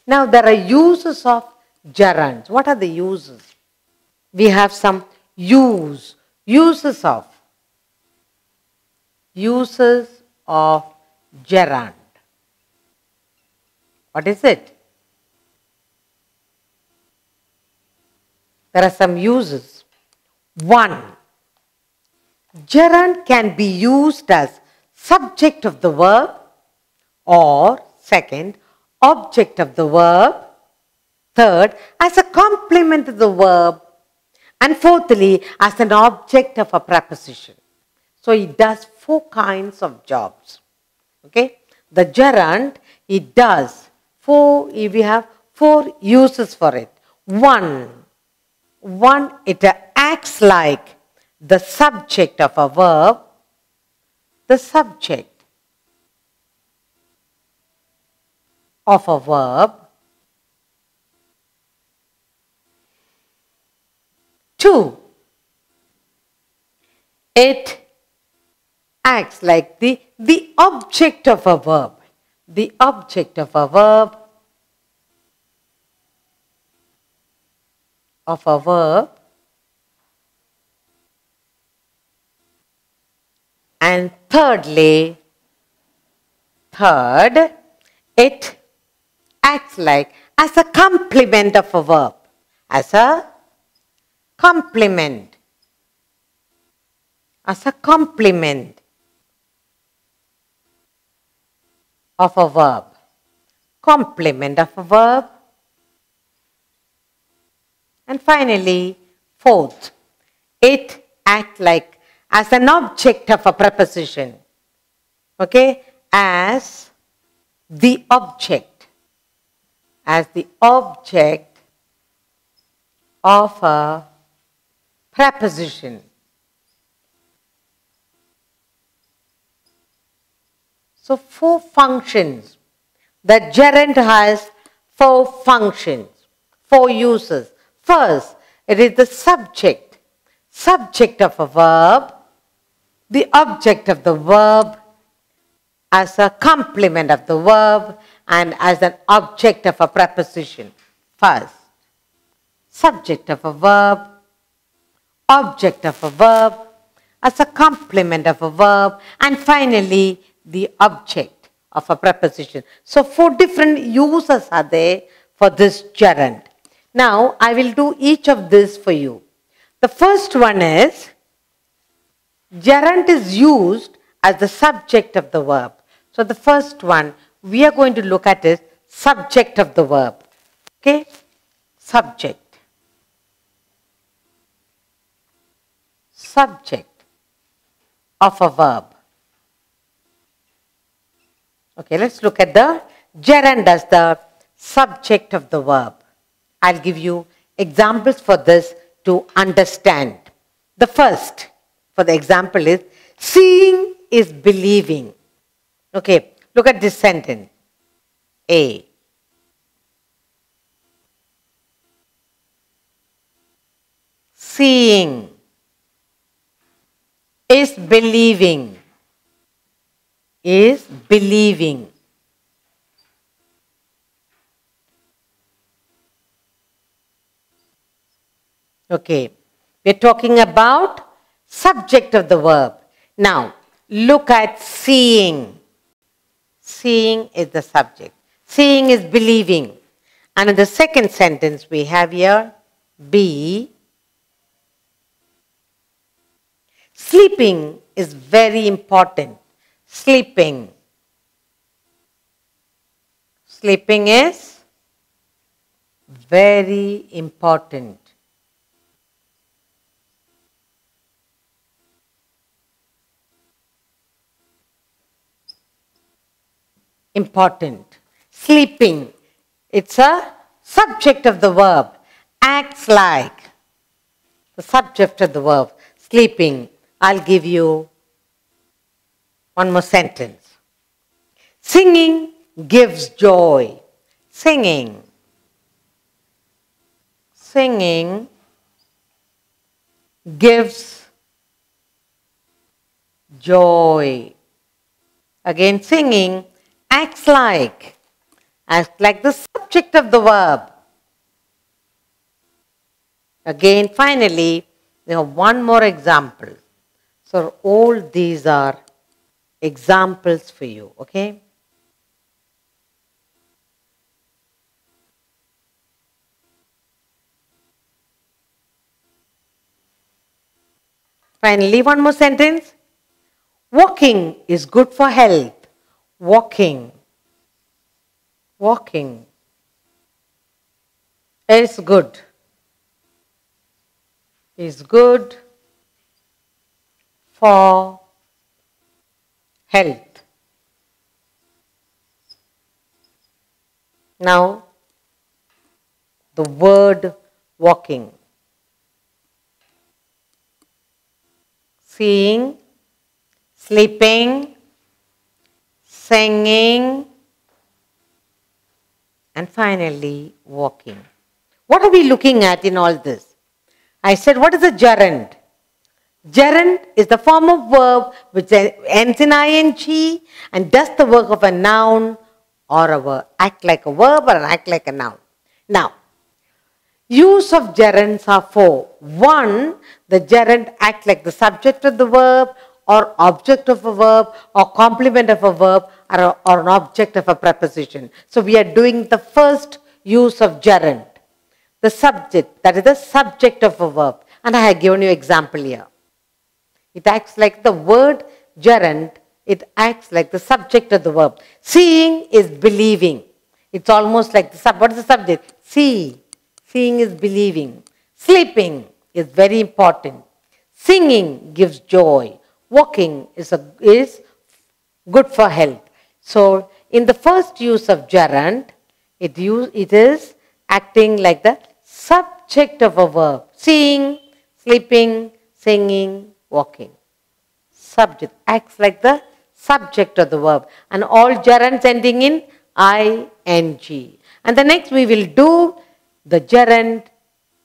Now there are uses of gerunds. What are the uses? We have some uses of gerund. What is it? There are some uses. 1. Gerund can be used as subject of the verb, or second, object of the verb, third, as a complement to the verb, and fourthly, as an object of a preposition. So it does 4 kinds of jobs. Okay? The gerund, it does we have 4 uses for it. One, it acts like the subject of a verb, the subject of a verb. 2, it acts like the object of a verb, the object of a verb, and thirdly, it acts like as a complement of a verb, as a complement of a verb, and finally, fourth, it acts like as an object of a preposition. Okay? As the object of a preposition. So 4 functions. The gerund has 4 functions, 4 uses. First, it is the subject of a verb, the object of the verb, as a complement of the verb, and as an object of a preposition. First, subject of a verb, object of a verb, as a complement of a verb, and finally the object of a preposition. So 4 different uses are there for this gerund. Now I will do each of this for you. The first one is, gerund is used as the subject of the verb. So the first one we are going to look at is subject of the verb. Okay? Subject of a verb. Okay, let's look at the gerund as the subject of the verb. I'll give you examples for this to understand. The first for the example is, seeing is believing. Okay, look at this sentence. A. Seeing is believing. Okay, we're talking about subject of the verb. Now, look at seeing. Seeing is the subject. Seeing is believing. And in the second sentence we have here, B. Sleeping is very important. Sleeping is very important. Sleeping, it's a subject of the verb. Acts like the subject of the verb. Sleeping. I'll give you one more sentence. Singing gives joy. Singing gives joy. Again, singing acts like the subject object of the verb. Again, finally, we have one more example. So all these are examples for you, okay? Finally, one more sentence. Walking is good for health. Walking. Walking is good. Is good for health. Now, the word walking. Seeing, sleeping, singing, and finally walking. What are we looking at in all this? I said, what is a gerund? Gerund is the form of verb which ends in ing and does the work of a noun or a verb, act like a verb or act like a noun. Now, use of gerunds are four. One, the gerund acts like the subject of the verb or object of a verb or complement of a verb or an object of a preposition. So we are doing the first use of gerund. The subject, that is the subject of a verb. And I have given you example here. It acts like the word gerund, it acts like the subject of the verb. Seeing is believing. It's almost like what is the subject? See. Seeing is believing. Sleeping is very important. Singing gives joy. Walking is good for health. So in the first use of gerund, it is acting like the subject of a verb. Seeing, sleeping, singing, walking. Subject acts like the subject of the verb. And all gerunds ending in ing. And the next we will do the gerund,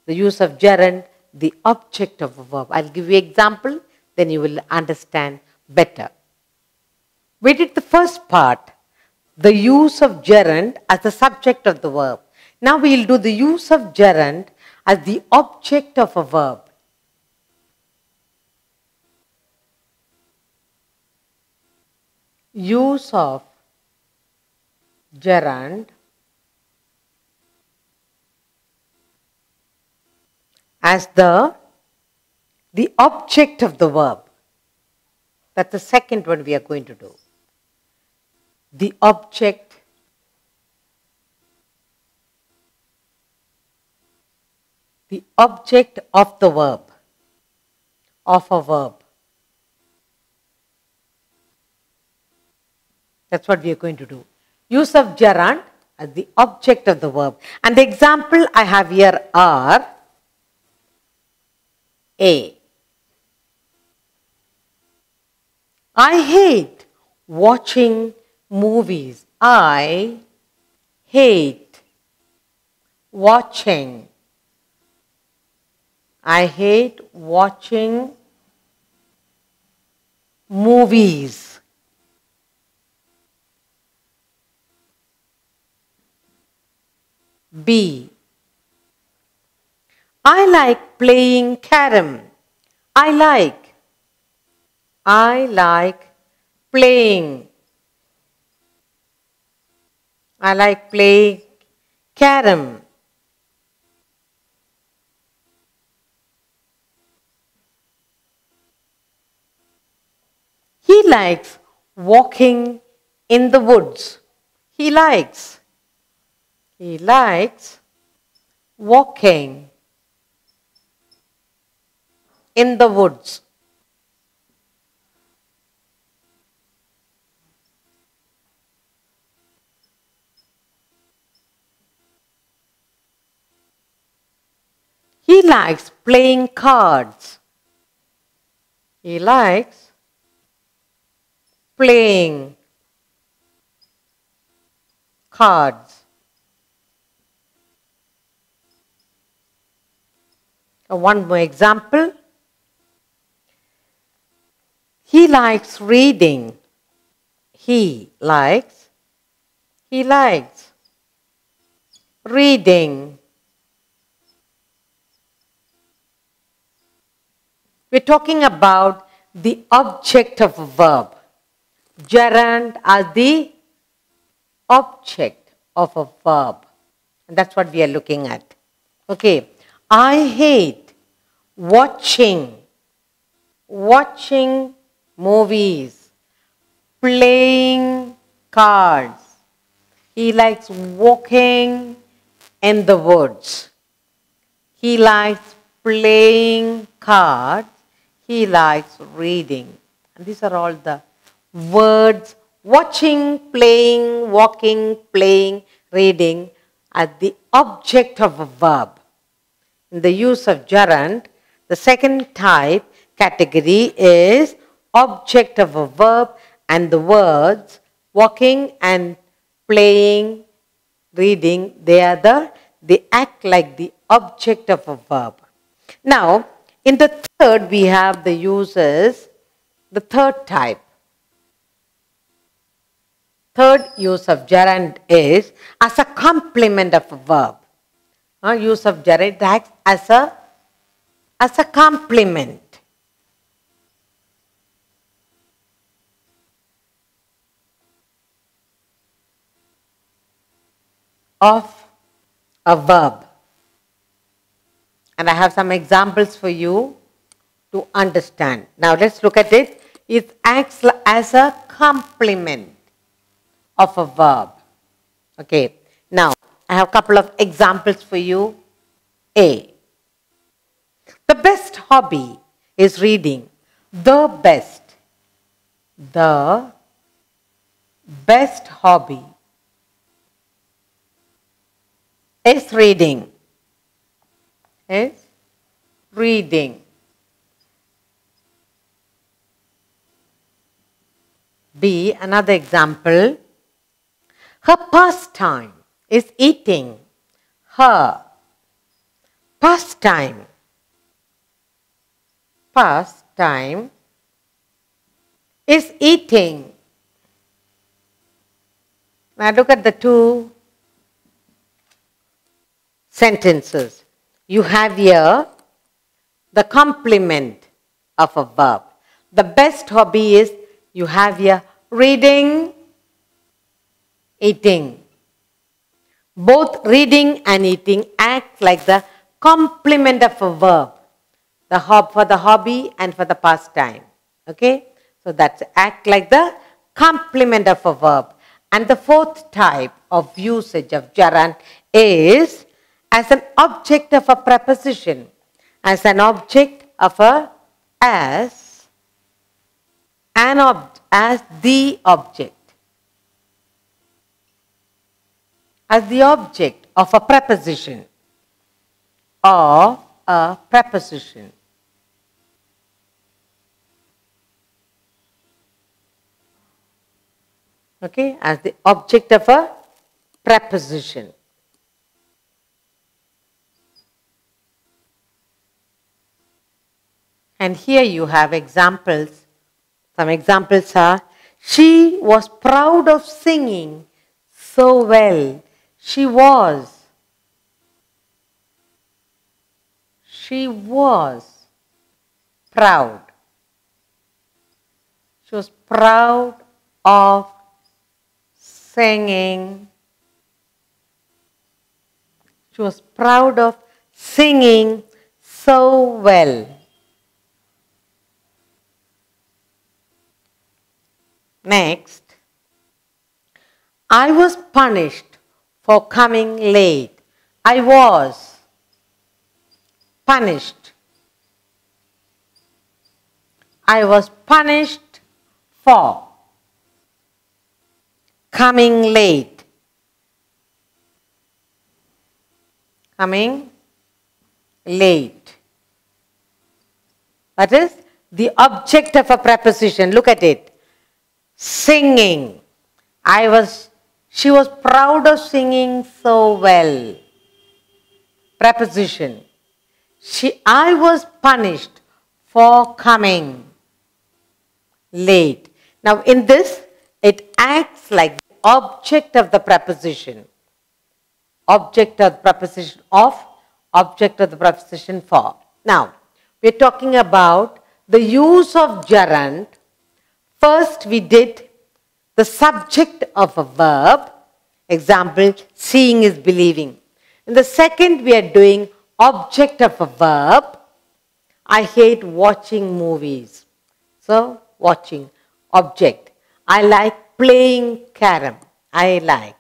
the use of gerund, the object of a verb. I'll give you an example, then you will understand better. We did the first part, the use of gerund as the subject of the verb. Now we will do the use of gerund as the object of a verb. Use of gerund as the object of the verb. That's the second one we are going to do. The object of the verb, of a verb. That's what we are going to do. Use of gerund as the object of the verb. And the example I have here are A. I hate watching movies. I hate watching. I hate watching movies. B. I like playing carom. I like playing. I like playing carom. He likes walking in the woods. He likes walking in the woods. He likes playing cards. He likes playing cards. One more example. He likes reading. He likes reading. We're talking about the object of a verb. Gerund as the object of a verb. And that's what we are looking at. Okay. I hate watching movies, playing cards. He likes walking in the woods. He likes playing cards. He likes reading. And these are all the words: watching, playing, walking, playing, reading, as the object of a verb. In the use of gerund, the second type category is object of a verb, and the words walking and playing, reading, they act like the object of a verb. Now, in the third, we have the uses, the third type. Third use of gerund is as a complement of a verb. Use of gerund acts as a complement of a verb. And I have some examples for you to understand. Now let's look at it. It acts as a complement of a verb. Okay. Now I have a couple of examples for you. A. The best hobby is reading. The best hobby is reading. Is reading. B, another example. Her pastime is eating. Her pastime is eating. Now look at the two sentences. You have here the complement of a verb. The best hobby is, you have here reading, eating. Both reading and eating act like the complement of a verb. For the hobby and for the pastime. Okay? So that's act like the complement of a verb. And the fourth type of usage of gerund is as an object of a preposition. As an object of a, as the object. As the object of a preposition. Of a preposition. Okay, as the object of a preposition. And here you have examples. Some examples are, she was proud of singing so well. She was proud. She was proud of singing. She was proud of singing so well. Next, I was punished for coming late. I was punished. I was punished for coming late. Coming late. That is the object of a preposition. Look at it. Singing. She was proud of singing so well. Preposition. I was punished for coming late. Now in this, it acts like the object of the preposition. object of the preposition of, object of the preposition for. Now, we are talking about the use of gerund. First, we did the subject of a verb. Example, seeing is believing. In the second, we are doing object of a verb. I hate watching movies. So, watching, object. I like playing carom. I like.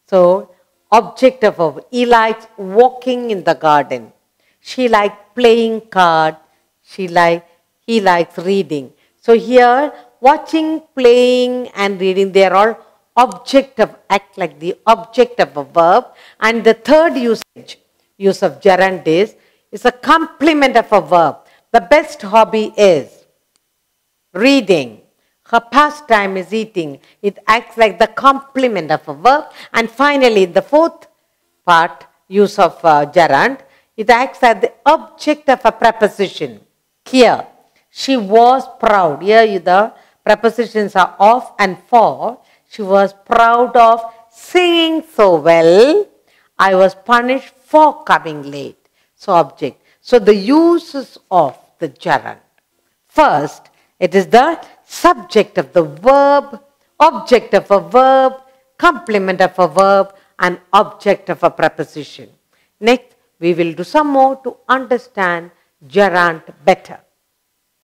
So, object of a verb. He likes walking in the garden. She likes playing cards. He likes reading. So, here, watching, playing and reading, they are all object of, act like the object of a verb. And the third use of gerund is a complement of a verb. The best hobby is reading. Her pastime is eating. It acts like the complement of a verb. And finally, the fourth part, use of gerund, it acts as the object of a preposition. Here, she was proud. Here the prepositions are of and for. She was proud of singing so well. I was punished for coming late. So object. So the uses of the gerund. First, it is the subject of the verb, object of a verb, complement of a verb, and object of a preposition. Next, we will do some more to understand gerund better.